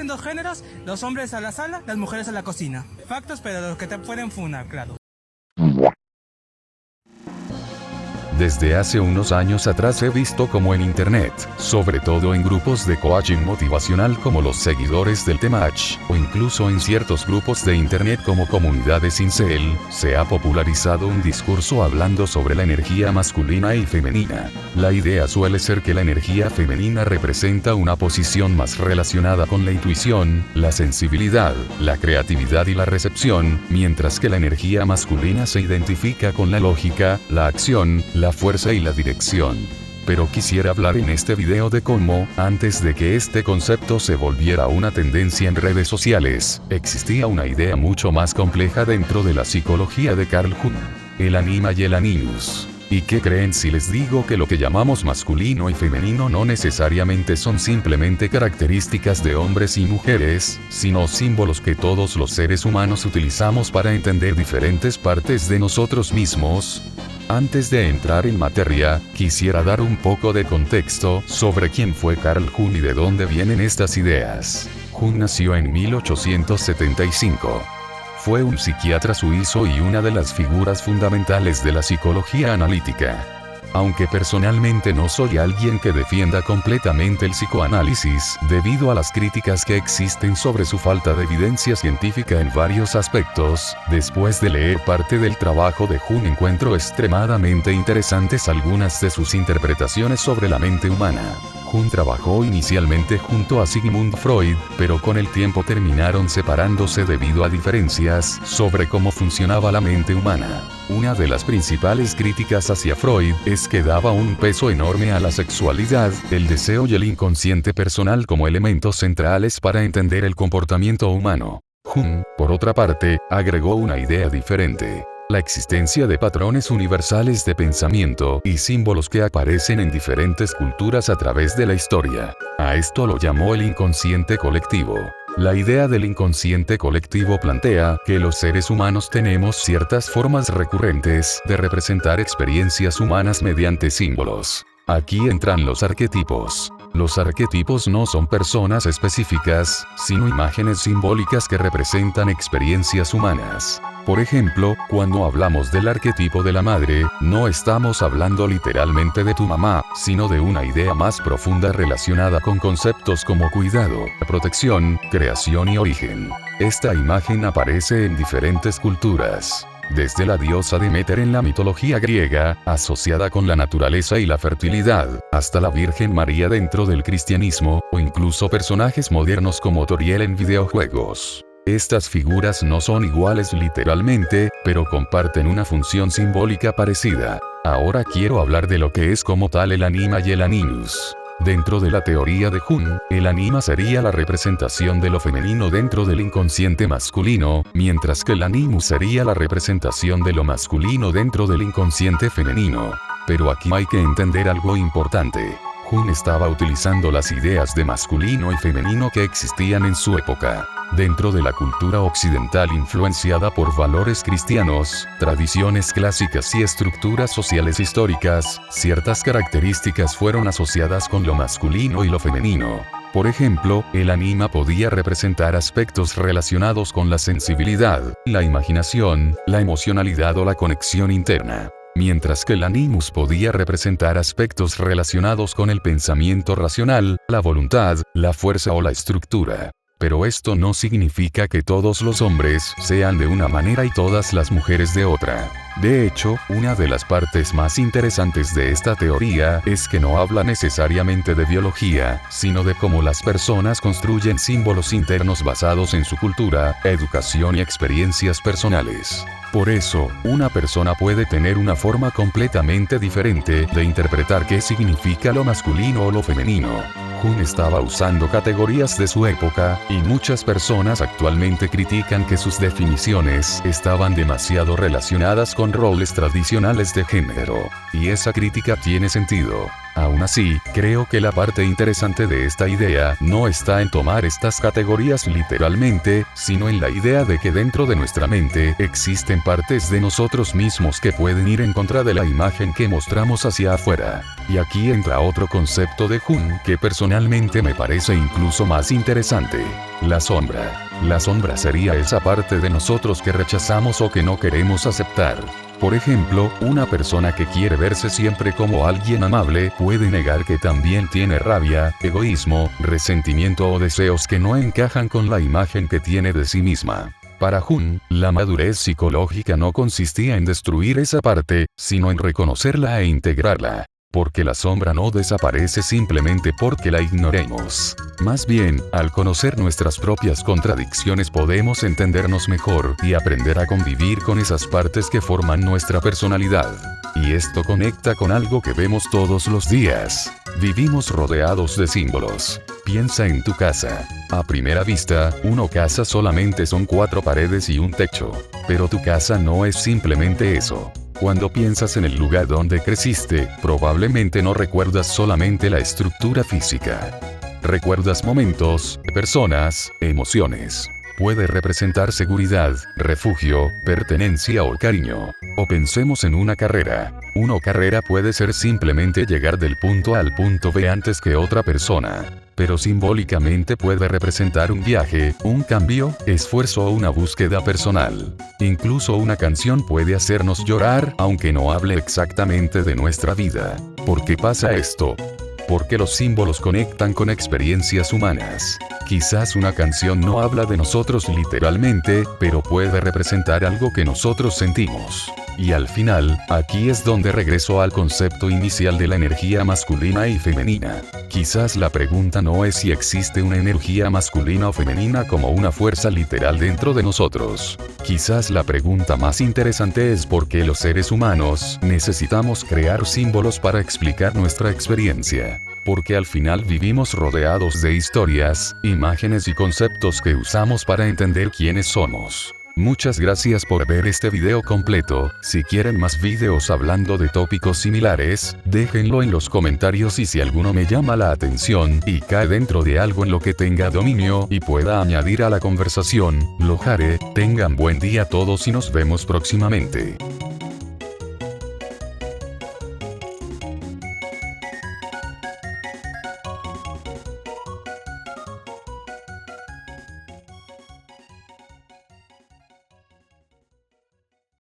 existen dos géneros, los hombres a la sala, las mujeres a la cocina. Factos, pero los que te pueden funar, claro. Desde hace unos años atrás he visto como en internet, sobre todo en grupos de coaching motivacional como los seguidores del Temach, o incluso en ciertos grupos de internet como comunidades incel, se ha popularizado un discurso hablando sobre la energía masculina y femenina. La idea suele ser que la energía femenina representa una posición más relacionada con la intuición, la sensibilidad, la creatividad y la recepción, mientras que la energía masculina se identifica con la lógica, la acción, la fuerza y la dirección. Pero quisiera hablar en este video de cómo, antes de que este concepto se volviera una tendencia en redes sociales, existía una idea mucho más compleja dentro de la psicología de Carl Jung: el anima y el animus. ¿Y qué creen si les digo que lo que llamamos masculino y femenino no necesariamente son simplemente características de hombres y mujeres, sino símbolos que todos los seres humanos utilizamos para entender diferentes partes de nosotros mismos? Antes de entrar en materia, quisiera dar un poco de contexto sobre quién fue Carl Jung y de dónde vienen estas ideas. Jung nació en 1875. Fue un psiquiatra suizo y una de las figuras fundamentales de la psicología analítica. Aunque personalmente no soy alguien que defienda completamente el psicoanálisis, debido a las críticas que existen sobre su falta de evidencia científica en varios aspectos, después de leer parte del trabajo de Jung encuentro extremadamente interesantes algunas de sus interpretaciones sobre la mente humana. Jung trabajó inicialmente junto a Sigmund Freud, pero con el tiempo terminaron separándose debido a diferencias sobre cómo funcionaba la mente humana. Una de las principales críticas hacia Freud es que daba un peso enorme a la sexualidad, el deseo y el inconsciente personal como elementos centrales para entender el comportamiento humano. Jung, por otra parte, agregó una idea diferente: la existencia de patrones universales de pensamiento y símbolos que aparecen en diferentes culturas a través de la historia. A esto lo llamó el inconsciente colectivo. La idea del inconsciente colectivo plantea que los seres humanos tenemos ciertas formas recurrentes de representar experiencias humanas mediante símbolos. Aquí entran los arquetipos. Los arquetipos no son personas específicas, sino imágenes simbólicas que representan experiencias humanas. Por ejemplo, cuando hablamos del arquetipo de la madre, no estamos hablando literalmente de tu mamá, sino de una idea más profunda relacionada con conceptos como cuidado, protección, creación y origen. Esta imagen aparece en diferentes culturas. Desde la diosa Demeter en la mitología griega, asociada con la naturaleza y la fertilidad, hasta la Virgen María dentro del cristianismo, o incluso personajes modernos como Toriel en videojuegos. Estas figuras no son iguales literalmente, pero comparten una función simbólica parecida. Ahora quiero hablar de lo que es como tal el anima y el animus. Dentro de la teoría de Jung, el anima sería la representación de lo femenino dentro del inconsciente masculino, mientras que el animus sería la representación de lo masculino dentro del inconsciente femenino. Pero aquí hay que entender algo importante. Jung estaba utilizando las ideas de masculino y femenino que existían en su época. Dentro de la cultura occidental influenciada por valores cristianos, tradiciones clásicas y estructuras sociales históricas, ciertas características fueron asociadas con lo masculino y lo femenino. Por ejemplo, el anima podía representar aspectos relacionados con la sensibilidad, la imaginación, la emocionalidad o la conexión interna. Mientras que el animus podía representar aspectos relacionados con el pensamiento racional, la voluntad, la fuerza o la estructura. Pero esto no significa que todos los hombres sean de una manera y todas las mujeres de otra. De hecho, una de las partes más interesantes de esta teoría es que no habla necesariamente de biología, sino de cómo las personas construyen símbolos internos basados en su cultura, educación y experiencias personales. Por eso, una persona puede tener una forma completamente diferente de interpretar qué significa lo masculino o lo femenino. Jung estaba usando categorías de su época, y muchas personas actualmente critican que sus definiciones estaban demasiado relacionadas con roles tradicionales de género. Y esa crítica tiene sentido. Aún así, creo que la parte interesante de esta idea no está en tomar estas categorías literalmente, sino en la idea de que dentro de nuestra mente existen partes de nosotros mismos que pueden ir en contra de la imagen que mostramos hacia afuera. Y aquí entra otro concepto de Jung que personalmente personalmente me parece incluso más interesante. La sombra. La sombra sería esa parte de nosotros que rechazamos o que no queremos aceptar. Por ejemplo, una persona que quiere verse siempre como alguien amable puede negar que también tiene rabia, egoísmo, resentimiento o deseos que no encajan con la imagen que tiene de sí misma. Para Jung, la madurez psicológica no consistía en destruir esa parte, sino en reconocerla e integrarla. Porque la sombra no desaparece simplemente porque la ignoremos. Más bien, al conocer nuestras propias contradicciones podemos entendernos mejor y aprender a convivir con esas partes que forman nuestra personalidad. Y esto conecta con algo que vemos todos los días. Vivimos rodeados de símbolos. Piensa en tu casa. A primera vista, una casa solamente son 4 paredes y un techo. Pero tu casa no es simplemente eso. Cuando piensas en el lugar donde creciste, probablemente no recuerdas solamente la estructura física. Recuerdas momentos, personas, emociones. Puede representar seguridad, refugio, pertenencia o cariño. O pensemos en una carrera. Una carrera puede ser simplemente llegar del punto A al punto B antes que otra persona. Pero simbólicamente puede representar un viaje, un cambio, esfuerzo o una búsqueda personal. Incluso una canción puede hacernos llorar, aunque no hable exactamente de nuestra vida. ¿Por qué pasa esto? Porque los símbolos conectan con experiencias humanas. Quizás una canción no habla de nosotros literalmente, pero puede representar algo que nosotros sentimos. Y al final, aquí es donde regreso al concepto inicial de la energía masculina y femenina. Quizás la pregunta no es si existe una energía masculina o femenina como una fuerza literal dentro de nosotros. Quizás la pregunta más interesante es por qué los seres humanos necesitamos crear símbolos para explicar nuestra experiencia. Porque al final vivimos rodeados de historias, imágenes y conceptos que usamos para entender quiénes somos. Muchas gracias por ver este video completo. Si quieren más videos hablando de tópicos similares, déjenlo en los comentarios y si alguno me llama la atención y cae dentro de algo en lo que tenga dominio y pueda añadir a la conversación, lo haré. Tengan buen día todos y nos vemos próximamente.